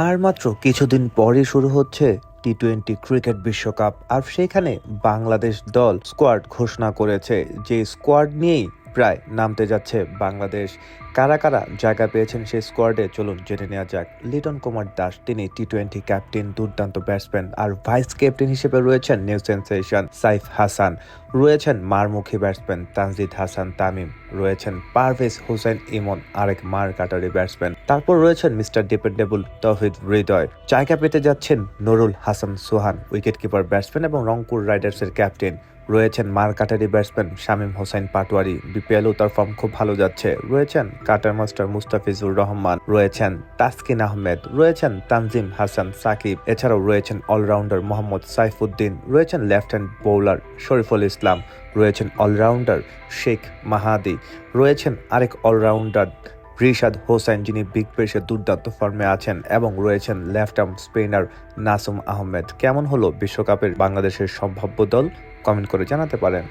আর মাত্র কিছুদিন পরই শুরু হচ্ছে টি-20 ক্রিকেট বিশ্বকাপ। আর সেখানে বাংলাদেশ দল স্কোয়াড ঘোষণা করেছে, যে স্কোয়াড নিয়েই প্রায় নামতে যাচ্ছে বাংলাদেশ। কারা কারা জায়গা পেয়েছেন সেই স্কোয়াডে চলুন জেনে নেওয়া যাক। লিটন কুমার দাস, তিনি টি-20 ক্যাপ্টেন, দুর্দান্ত ব্যাটসম্যান। আর ভাইস ক্যাপ্টেন হিসেবে রয়েছেন নিউ সেন্সেশন সাইফ হাসান, রয়েছেন মারমুখী ব্যাটসম্যান তানজিদ হাসান তামিম, রয়েছেন পারভেজ হোসেন ইমন, আরেক মার কাটারি ব্যাটসম্যান। তারপর রয়েছেন মিস্টার ডিপেন্ডেবল তৌহিদ হৃদয়। জায়গা পেতে যাচ্ছেন নুরুল হাসান সোহান, উইকেট কিপার ব্যাটসম্যান এবং রংপুর রাইডার্সের ক্যাপ্টেন। রয়েছেন মার কাটারি ব্যাটসম্যান শামীম হোসেন পাটোয়ারি, বিপিএলও তার ফর্ম খুব ভালো যাচ্ছে। রয়েছেন কাটার মাস্টার মুস্তাফিজুর রহমান, রয়েছেন তাসকিন আহমেদ, রয়েছেন তানজিম হাসান সাকিব। এছাড়াও রয়েছেন অলরাউন্ডার মোহাম্মদ সাইফুদ্দিন, রয়েছেন left hand bowler Shariful Islam, রয়েছেন অলরাউন্ডার শেখ মাহাদি, রয়েছেন আরেক অলরাউন্ডার রিশাদ হোসেন, যিনি বিগ ব্যাশে দুর্দান্ত ফর্মে আছেন, এবং রয়েছেন left arm spinner Nasum Ahmed. কেমন হলো বিশ্বকাপের বাংলাদেশের সম্ভাব্য দল? কমেন্ট করে জানাতে পারেন।